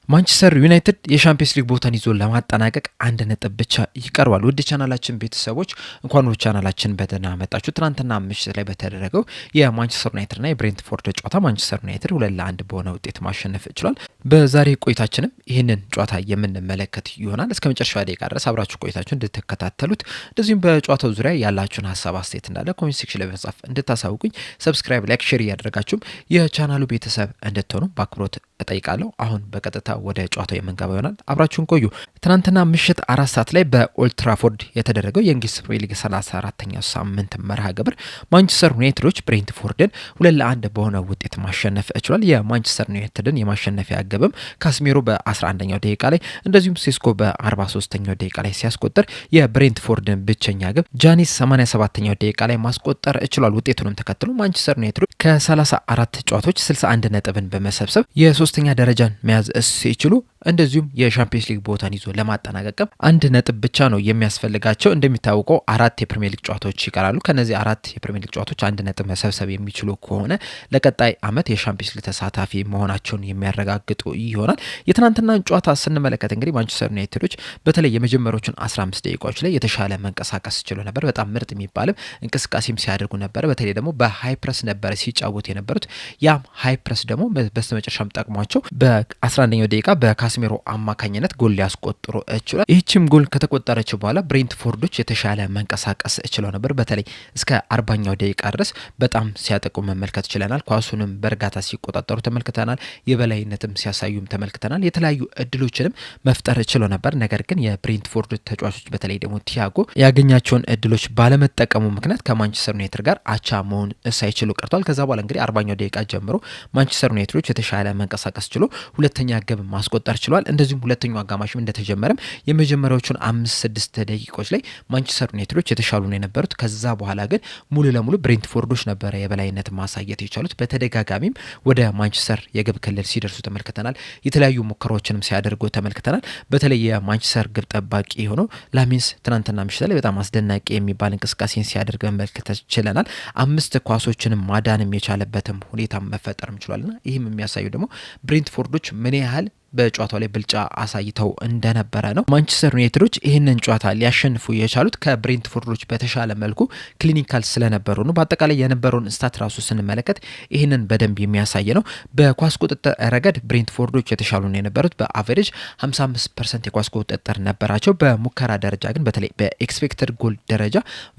ማንቸስተር ዩናይትድ የሻምፒየንስ ሊግ ቦታን ይዞ ለማጠናቀቅ አንድ ነጥብ ብቻ ይቀርባል። ውድ ቻናላችን ቤተሰቦች እንኳን ወደ ቻናላችን በደህና መጣችሁ። ትናንትና ምሽት ላይ በተደረገው የማንቸስተር ዩናይትድና የብሬንትፎርድ ጨዋታ ማንቸስተር ዩናይትድ 2-1 በሆነ ውጤት ማሸነፍ ችሏል። በዛሬ ቆይታችንም ይህንን ጨዋታ የምንመለከት ይሆናል። እስከ መጨረሻው ደቂቃ ድረስ አብራችሁ ቆይታችሁ እንድትከታተሉት እንደዚሁም በጨዋታው ዙሪያ ያላችሁን ሀሳብ አስተያየት እንዳለ ኮሜንት ሴክሽን ላይ በመጻፍ እንድታሳውቁኝ ሰብስክራይብ፣ ላይክ፣ ሼር እያደረጋችሁም የቻናሉ ቤተሰብ እንድትሆኑ በአክብሮት እጠይቃለሁ። አሁን በቀጥታ ወደ ጨዋታው የምንገባ ይሆናል። አብራችሁን ቆዩ። ትናንትና ምሽት 4 ሰዓት ላይ በኦልድ ትራፎርድ የተደረገው የእንግሊዝ ፕሪሚየር ሊግ 34ኛው ሳምንት መርሃ ግብር ማንቸስተር ዩናይትዶች ብሬንትፎርድን 2-1 በሆነ ውጤት ማሸነፍ ችሏል። የማንቸስተር ዩናይትድን የማሸነፊያ ግብም ካስሜሮ በ11ኛው ደቂቃ ላይ እንደዚሁም ሴስኮ በ43ኛው ደቂቃ ላይ ሲያስቆጥር የብሬንትፎርድን ብቸኛ ግብ ጃኒስ 87ኛው ደቂቃ ላይ ማስቆጠር ችሏል። ውጤቱንም ተከትሎ ማንቸስተር ዩናይትዶች ከ34 ጨዋታዎች 61 ነጥብን በመሰብሰብ የሶስተኛ ደረጃን መያዝ ሲችሉ እንደዚሁም የሻምፒየንስ ሊግ ቦታን ይዞ ለማጠናቀቅም አንድ ነጥብ ብቻ ነው የሚያስፈልጋቸው። እንደሚታወቀው 4 የፕሪሚየር ሊግ ጨዋታዎች ይቀራሉ። ከነዚህ 4 የፕሪሚየር ሊግ ጨዋታዎች አንድ ነጥብ መሰብሰብ የሚችሉ ከሆነ ለቀጣይ ዓመት የሻምፒየንስ ሊግ ተሳታፊ መሆናቸውን የሚያረጋግጡ ይሆናል። የትናንትናን ጨዋታ ስንመለከት እንግዲህ ማንቸስተር ዩናይትዶች በተለይ የመጀመሪያዎቹን 15 ደቂቃዎች ላይ የተሻለ መንቀሳቀስ ችሎ ነበር። በጣም ምርጥ የሚባልም እንቅስቃሴም ሲያደርጉ ነበር። በተለይ ደግሞ በሃይ ፕረስ ነበር ሲጫወቱ የነበሩት። ያም ሃይ ፕረስ ደግሞ በስተመጨረሻም ጠቅሟቸው በ11ኛው ደቂቃ በካስሜሮ አማካኝነት ጎል ሊያስቆጥሩ ችሏል። ይህችም ጎል ከተቆጠረች በኋላ ብሬንትፎርዶች የተሻለ መንቀሳቀስ ችለው ነበር። በተለይ እስከ 40ኛው ደቂቃ ድረስ በጣም ሲያጠቁ መመልከት ችለናል። ኳሱንም በእርጋታ ሲቆጣጠሩ ተመልክተናል። የበላይነትም ሲያሳዩም ተመልክተናል። የተለያዩ እድሎችንም መፍጠር ችለው ነበር። ነገር ግን የብሬንትፎርድ ተጫዋቾች በተለይ ደግሞ ቲያጎ ያገኛቸውን እድሎች ባለመጠቀሙ ምክንያት ከማንቸስተር ዩናይትድ ጋር አቻ መሆን ሳይችሉ ቀርቷል። ከዛ በኋላ እንግዲህ 40ኛው ደቂቃ ጀምሮ ማንቸስተር ዩናይትዶች የተሻለ መንቀሳቀስ ችሎ ሁለተኛ ግብ ማስቆጠር ችሏል። እንደዚሁም ሁለተኛው አጋማሽም እንደተጀመረም የመጀመሪያዎቹን 5-6 ደቂቃዎች ላይ ማንቸስተር ዩናይትዶች የተሻሉ ነው የነበሩት። ከዛ በኋላ ግን ሙሉ ለሙሉ ብሬንትፎርዶች ነበረ የበላይነት ማሳየት የቻሉት። በተደጋጋሚም ወደ ማንቸስተር የግብ ክልል ሲደርሱ ተመልክተናል። የተለያዩ ሙከራዎችንም ሲያደርጉ ተመልክተናል። በተለይ የማንቸስተር ግብ ጠባቂ የሆነው ላሚንስ ትናንትና ምሽት ላይ በጣም አስደናቂ የሚባል እንቅስቃሴን ሲያደርግ መመልከት ችለናል። 5 ኳሶችንም ማዳንም የቻለበትም ሁኔታ መፈጠርም ችሏልና ይህም የሚያሳዩ ደግሞ ብሬንትፎርዶች ምን ያህል በጨዋታው ላይ ብልጫ አሳይተው እንደነበረ ነው። ማንቸስተር ዩናይትዶች ይህንን ጨዋታ ሊያሸንፉ የቻሉት ከብሬንትፎርዶች በተሻለ መልኩ ክሊኒካል ስለነበሩ ነው። በአጠቃላይ የነበረውን ስታት ራሱ ስንመለከት ይህንን በደንብ የሚያሳይ ነው። በኳስ ቁጥጥር ረገድ ብሬንትፎርዶች የተሻሉ ነው የነበሩት። በአቨሬጅ 55% የኳስ ቁጥጥር ነበራቸው። በሙከራ ደረጃ ግን በተለይ በኤክስፔክትድ ጎል ደረጃ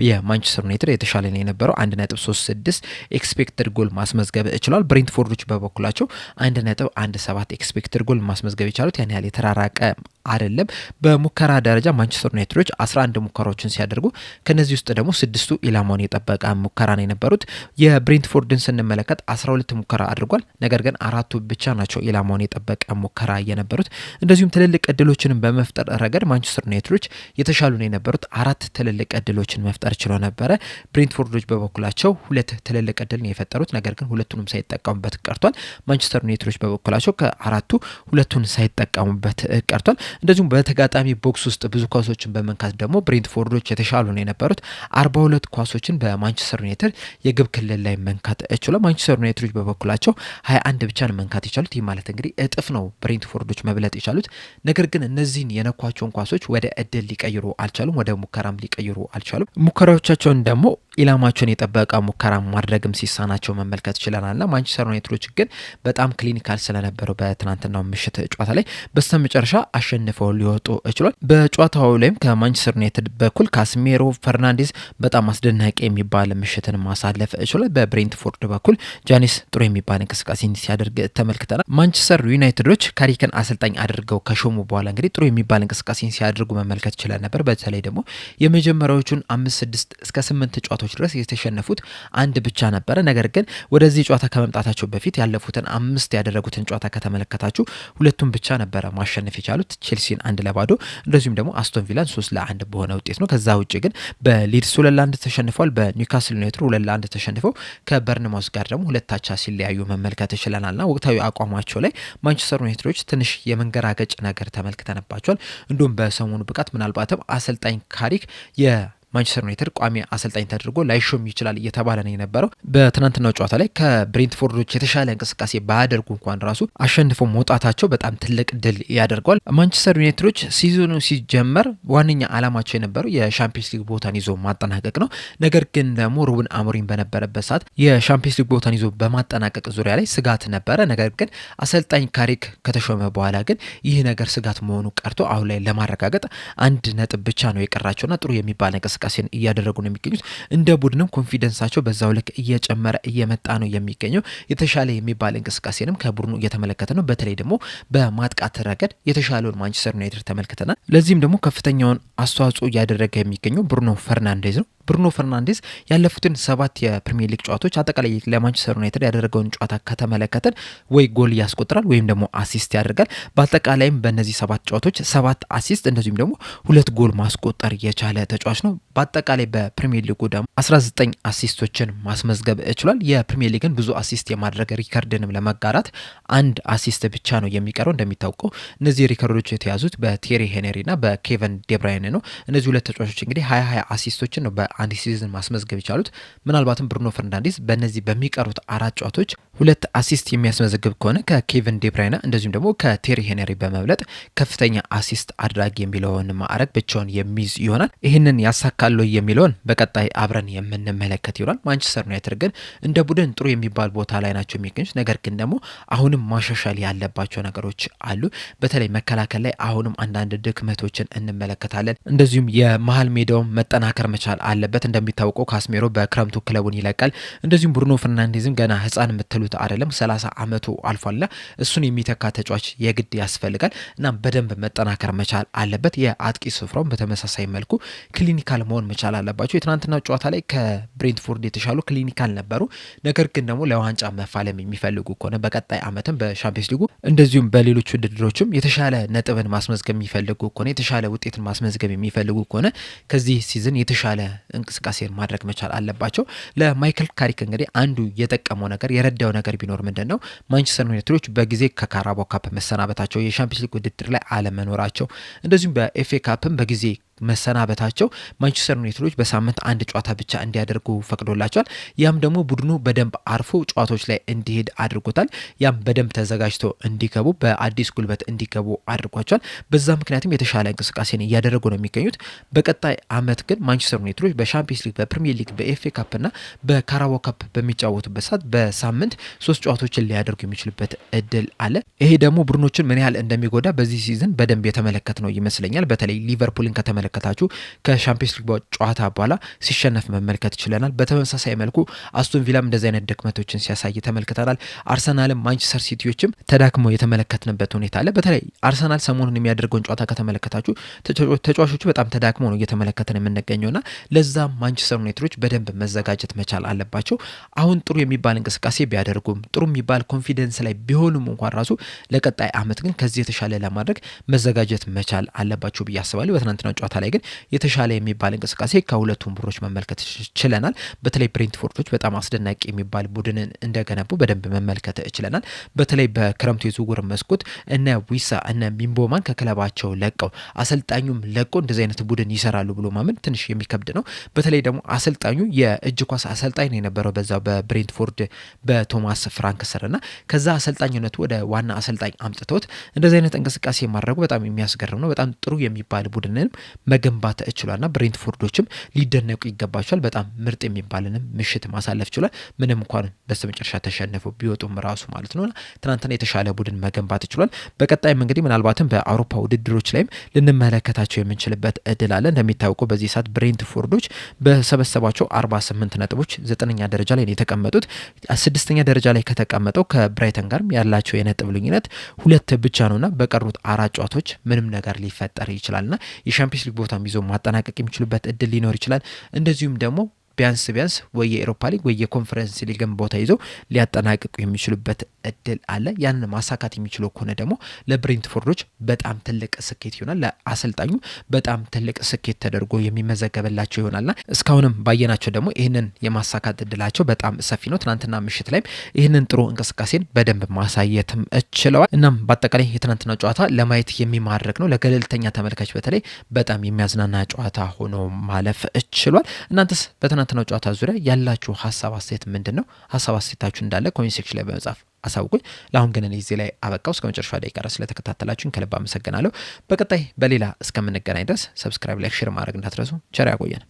የማንቸስተር ዩናይትድ የተሻለ ነው የነበረው። 1.36 ኤክስፔክትድ ጎል ማስመዝገብ ችሏል። ብሬንትፎርዶች በበኩላቸው 1.17 ኤክስፔክትድ ጎል ማስመዝገብ የቻሉት ያን ያህል የተራራቀ አይደለም። በሙከራ ደረጃ ማንቸስተር ዩናይትዶች 11 ሙከራዎችን ሲያደርጉ ከነዚህ ውስጥ ደግሞ 6ቱ ኢላማውን የጠበቀ ሙከራ ነው የነበሩት። የብሬንትፎርድን ስንመለከት 12 ሙከራ አድርጓል። ነገር ግን 4ቱ ብቻ ናቸው ኢላማውን የጠበቀ ሙከራ የነበሩት። እንደዚሁም ትልልቅ እድሎችን በመፍጠር ረገድ ማንቸስተር ዩናይትዶች የተሻሉ ነው የነበሩት። 4 ትልልቅ እድሎችን መፍጠር ችለው ነበረ። ብሬንትፎርዶች በበኩላቸው 2 ትልልቅ እድል ነው የፈጠሩት። ነገር ግን ሁለቱንም ሳይጠቀሙበት ቀርቷል። ማንቸስተር ዩናይትዶች በበኩላቸው ከ4ቱ 2ቱን ሳይጠቀሙበት ቀርቷል። እንደዚሁም በተጋጣሚ ቦክስ ውስጥ ብዙ ኳሶችን በመንካት ደግሞ ብሬንትፎርዶች የተሻሉ ነው የነበሩት። 42 ኳሶችን በማንቸስተር ዩናይትድ የግብ ክልል ላይ መንካት ችሏል። ማንቸስተር ዩናይትዶች በበኩላቸው 21 ብቻ ነው መንካት የቻሉት። ይህ ማለት እንግዲህ እጥፍ ነው ብሬንትፎርዶች መብለጥ የቻሉት። ነገር ግን እነዚህን የነኳቸውን ኳሶች ወደ እድል ሊቀይሩ አልቻሉም፣ ወደ ሙከራም ሊቀይሩ አልቻሉም። ሙከራዎቻቸውን ደግሞ ኢላማቸውን የጠበቀ ሙከራ ማድረግም ሲሳናቸው መመልከት ችለናልና ማንቸስተር ዩናይትዶች ግን በጣም ክሊኒካል ስለነበረው በትናንትናው ምሽት ጨዋታ ላይ በስተመጨረሻ አሸንፈው ሊወጡ ችሏል። በጨዋታው ላይም ከማንቸስተር ዩናይትድ በኩል ካስሜሮ ፈርናንዴዝ በጣም አስደናቂ የሚባል ምሽትን ማሳለፍ ችሏል። በብሬንትፎርድ በኩል ጃኒስ ጥሩ የሚባል እንቅስቃሴ ሲያደርግ ተመልክተናል። ማንቸስተር ዩናይትዶች ካሪክን አሰልጣኝ አድርገው ከሾሙ በኋላ እንግዲህ ጥሩ የሚባል እንቅስቃሴ ሲያደርጉ መመልከት ችለን ነበር። በተለይ ደግሞ የመጀመሪያዎቹን 5-6 እስከ 8 ጨዋታዎች ድረስ የተሸነፉት አንድ ብቻ ነበረ። ነገር ግን ወደዚህ ጨዋታ ከመምጣታቸው በፊት ያለፉትን 5 ያደረጉትን ጨዋታ ከተመለከታችሁ ሁለቱን ብቻ ነበረ ማሸነፍ የቻሉት፣ ቼልሲን 1-0 እንደዚሁም ደግሞ አስቶን ቪላን 3-1 በሆነ ውጤት ነው። ከዛ ውጭ ግን በሊድስ 2-1 ተሸንፈዋል። በኒውካስል ዩናይትድ 2-1 ተሸንፈው ከበርንማውዝ ጋር ደግሞ 2-2 ሲለያዩ መመልከት ይችላልና ወቅታዊ አቋማቸው ላይ ማንቸስተር ዩናይትዶች ትንሽ የመንገራገጭ ነገር ተመልክተንባቸዋል። እንዲሁም በሰሞኑ ብቃት ምናልባትም አሰልጣኝ ካሪክ ማንቸስተር ዩናይትድ ቋሚ አሰልጣኝ ተደርጎ ላይሾም ይችላል እየተባለ ነው የነበረው። በትናንትናው ጨዋታ ላይ ከብሬንትፎርዶች የተሻለ እንቅስቃሴ ባያደርጉ እንኳን ራሱ አሸንፈው መውጣታቸው በጣም ትልቅ ድል ያደርገዋል። ማንቸስተር ዩናይትዶች ሲዝኑ ሲጀመር ዋነኛ ዓላማቸው የነበረው የሻምፒዮንስ ሊግ ቦታን ይዞ ማጠናቀቅ ነው። ነገር ግን ደግሞ ሩበን አሞሪም በነበረበት ሰዓት የሻምፒዮንስ ሊግ ቦታን ይዞ በማጠናቀቅ ዙሪያ ላይ ስጋት ነበረ። ነገር ግን አሰልጣኝ ካሪክ ከተሾመ በኋላ ግን ይህ ነገር ስጋት መሆኑ ቀርቶ አሁን ላይ ለማረጋገጥ አንድ ነጥብ ብቻ ነው የቀራቸውና ጥሩ የሚባል እንቅስቃሴን እያደረጉ ነው የሚገኙት። እንደ ቡድንም ኮንፊደንሳቸው በዛው ልክ እየጨመረ እየመጣ ነው የሚገኘው። የተሻለ የሚባል እንቅስቃሴንም ከቡድኑ እየተመለከተ ነው። በተለይ ደግሞ በማጥቃት ረገድ የተሻለውን ማንቸስተር ዩናይትድ ተመልክተናል። ለዚህም ደግሞ ከፍተኛውን አስተዋጽኦ እያደረገ የሚገኘው ብሩኖ ፈርናንዴዝ ነው። ብሩኖ ፈርናንዴዝ ያለፉትን 7 የፕሪሚየር ሊግ ጨዋታዎች አጠቃላይ ለማንቸስተር ዩናይትድ ያደረገውን ጨዋታ ከተመለከተን ወይ ጎል ያስቆጥራል ወይም ደግሞ አሲስት ያደርጋል። በአጠቃላይም በእነዚህ 7 ጨዋታዎች 7 አሲስት እንደዚሁም ደግሞ 2 ጎል ማስቆጠር የቻለ ተጫዋች ነው። በአጠቃላይ በፕሪሚየር ሊጉ ደግሞ 19 አሲስቶችን ማስመዝገብ ችሏል። የፕሪሚየር ሊግን ብዙ አሲስት የማድረግ ሪከርድንም ለመጋራት አንድ አሲስት ብቻ ነው የሚቀረው። እንደሚታወቀው እነዚህ ሪከርዶች የተያዙት በቴሪ ሄነሪና በኬቨን ዴብራይን ነው። እነዚህ ሁለት ተጫዋቾች እንግዲህ 20 አሲስቶችን ነው አንድ ሲዝን ማስመዝገብ ይቻሉት። ምናልባትም ብሩኖ ፈርናንዴዝ በእነዚህ በሚቀሩት 4 ጨዋታዎች 2 አሲስት የሚያስመዘግብ ከሆነ ከኬቨን ዴብራይና እንደዚሁም ደግሞ ከቴሪ ሄነሪ በመብለጥ ከፍተኛ አሲስት አድራጊ የሚለውን ማዕረግ ብቻውን የሚይዝ ይሆናል። ይህንን ያሳካሉ የሚለውን በቀጣይ አብረን የምንመለከት ይሆናል። ማንቸስተር ዩናይትድ ግን እንደ ቡድን ጥሩ የሚባል ቦታ ላይ ናቸው የሚገኙት። ነገር ግን ደግሞ አሁንም ማሻሻል ያለባቸው ነገሮች አሉ። በተለይ መከላከል ላይ አሁንም አንዳንድ ድክመቶችን እንመለከታለን። እንደዚሁም የመሀል ሜዳውን መጠናከር መቻል አለበት። እንደሚታወቀው ካስሜሮ በክረምቱ ክለቡን ይለቃል። እንደዚሁም ብሩኖ ፈርናንዴዝም ገና ህፃን የምትሉት አይደለም፣ 30 ዓመቱ አልፏልና እሱን የሚተካ ተጫዋች የግድ ያስፈልጋል እና በደንብ መጠናከር መቻል አለበት። የአጥቂ ስፍራውን በተመሳሳይ መልኩ ክሊኒካል መሆን መቻል አለባቸው። የትናንትናው ጨዋታ ላይ ከብሬንትፎርድ የተሻሉ ክሊኒካል ነበሩ። ነገር ግን ደግሞ ለዋንጫ መፋለም የሚፈልጉ ከሆነ በቀጣይ ዓመትም በሻምፒዮንስ ሊጉ እንደዚሁም በሌሎች ውድድሮችም የተሻለ ነጥብን ማስመዝገብ የሚፈልጉ ከሆነ የተሻለ ውጤትን ማስመዝገብ የሚፈልጉ ከሆነ ከዚህ ሲዝን የተሻለ እንቅስቃሴን ማድረግ መቻል አለባቸው። ለማይክል ካሪክ እንግዲህ አንዱ የጠቀመው ነገር የረዳው ነገር ቢኖር ምንድነው ማንቸስተር ዩናይትዶች በጊዜ ከካራባኦ ካፕ መሰናበታቸው፣ የሻምፒዮንስ ሊግ ውድድር ላይ አለመኖራቸው፣ እንደዚሁም በኤፍኤ ካፕም በጊዜ መሰናበታቸው ማንቸስተር ዩናይትዶች በሳምንት አንድ ጨዋታ ብቻ እንዲያደርጉ ፈቅዶላቸዋል። ያም ደግሞ ቡድኑ በደንብ አርፎ ጨዋታዎች ላይ እንዲሄድ አድርጎታል። ያም በደንብ ተዘጋጅቶ እንዲገቡ በአዲስ ጉልበት እንዲገቡ አድርጓቸዋል። በዛ ምክንያትም የተሻለ እንቅስቃሴን እያደረጉ ነው የሚገኙት። በቀጣይ ዓመት ግን ማንቸስተር ዩናይትዶች በሻምፒዮንስ ሊግ፣ በፕሪሚየር ሊግ፣ በኤፍኤ ካፕ እና በካራባኦ ካፕ በሚጫወቱበት ሰዓት በሳምንት 3 ጨዋታዎችን ሊያደርጉ የሚችሉበት እድል አለ። ይሄ ደግሞ ቡድኖችን ምን ያህል እንደሚጎዳ በዚህ ሲዝን በደንብ የተመለከት ነው ይመስለኛል። በተለይ ሊቨርፑልን ከተመለከታችሁ ከሻምፒዮንስ ሊግ ጨዋታ በኋላ ሲሸነፍ መመልከት ይችላል። በተመሳሳይ መልኩ አስቶን ቪላም እንደዚህ አይነት ድክመቶችን ሲያሳይ ተመልክተናል። አርሰናልም ማንቸስተር ሲቲዎችም ተዳክመው የተመለከትንበት ሁኔታ አለ። በተለይ አርሰናል ሰሞኑን የሚያደርገውን ጨዋታ ከተመለከታችሁ ተጫዋቾቹ በጣም ተዳክመው ነው እየተመለከተን የምንገኘውና ለዛም ማንቸስተር ዩናይትዶች በደንብ መዘጋጀት መቻል አለባቸው። አሁን ጥሩ የሚባል እንቅስቃሴ ቢያደርጉም ጥሩ የሚባል ኮንፊደንስ ላይ ቢሆኑም እንኳን ራሱ ለቀጣይ ዓመት ግን ከዚህ የተሻለ ለማድረግ መዘጋጀት መቻል አለባቸው ብዬ አስባለሁ። በትናንትናው ጨዋታ ላይ ግን የተሻለ የሚባል እንቅስቃሴ ከሁለቱም ቡድኖች መመልከት ችለናል። በተለይ ብሬንትፎርዶች በጣም አስደናቂ የሚባል ቡድንን እንደገነቡ በደንብ መመልከት ችለናል። በተለይ በክረምቱ የዝውውር መስኮት እነ ዊሳ እነ ሚምቦማን ከክለባቸው ለቀው አሰልጣኙም ለቆ እንደዚህ አይነት ቡድን ይሰራሉ ብሎ ማመን ትንሽ የሚከብድ ነው። በተለይ ደግሞ አሰልጣኙ የእጅ ኳስ አሰልጣኝ ነው የነበረው በዛው በብሬንትፎርድ በቶማስ ፍራንክ ስርና ከዛ አሰልጣኝነቱ ወደ ዋና አሰልጣኝ አምጥተውት እንደዚህ አይነት እንቅስቃሴ ማድረጉ በጣም የሚያስገርም ነው። በጣም ጥሩ የሚባል ቡድንን መገንባት ችሏልና ብሬንትፎርዶችም ሊደነቁ ይገባቸዋል። በጣም ምርጥ የሚባልንም ምሽት ማሳለፍ ችሏል። ምንም እንኳን በስተመጨረሻ ተሸንፈው ቢወጡም ራሱ ማለት ነውና ትናንትና የተሻለ ቡድን መገንባት ችሏል። በቀጣይም እንግዲህ ምናልባትም በአውሮፓ ውድድሮች ላይም ልንመለከታቸው የምንችልበት እድል አለ። እንደሚታወቀው በዚህ ሰዓት ብሬንትፎርዶች በሰበሰባቸው 48 ነጥቦች 9ኛ ደረጃ ላይ ነው የተቀመጡት። 6ኛ ደረጃ ላይ ከተቀመጠው ከብራይተን ጋርም ያላቸው የነጥብ ልዩነት 2 ብቻ ነውና በቀሩት 4 ጨዋታዎች ምንም ነገር ሊፈጠር ይችላልና የሻምፒዮንስ ሊግ ቦታ ይዞ ማጠናቀቅ የሚችሉበት እድል ሊኖር ይችላል። እንደዚሁም ደግሞ ቢያንስ ወይ የኤሮፓ ሊግ ወይ የኮንፈረንስ ሊግን ቦታ ይዘው ሊያጠናቅቁ የሚችሉበት እድል አለ። ያንን ማሳካት የሚችሉ ከሆነ ደግሞ ለብሬንትፎርዶች በጣም ትልቅ ስኬት ይሆናል። ለአሰልጣኙ በጣም ትልቅ ስኬት ተደርጎ የሚመዘገብላቸው ይሆናልና እስካሁንም ባየናቸው ደግሞ ይህንን የማሳካት እድላቸው በጣም ሰፊ ነው። ትናንትና ምሽት ላይም ይህንን ጥሩ እንቅስቃሴን በደንብ ማሳየትም ችለዋል። እናም በአጠቃላይ የትናንትና ጨዋታ ለማየት የሚማርክ ነው። ለገለልተኛ ተመልካች በተለይ በጣም የሚያዝናና ጨዋታ ሆኖ ማለፍ ችሏል። እናንተስ በትናንትናው ጨዋታ ዙሪያ ያላችሁ ሀሳብ አስተያየት ምንድን ነው? ሀሳብ አስተያየታችሁ እንዳለ ኮሜንት ሴክሽን ላይ በመጻፍ አሳውቁኝ። ለአሁን ግን እኔ እዚህ ላይ አበቃው። እስከ መጨረሻ ደቂቃ ድረስ ስለተከታተላችሁኝ ከልብ አመሰግናለሁ። በቀጣይ በሌላ እስከምንገናኝ ድረስ ሰብስክራይብ፣ ላይክ፣ ሼር ማድረግ እንዳትረሱ። ቸር ያቆየን።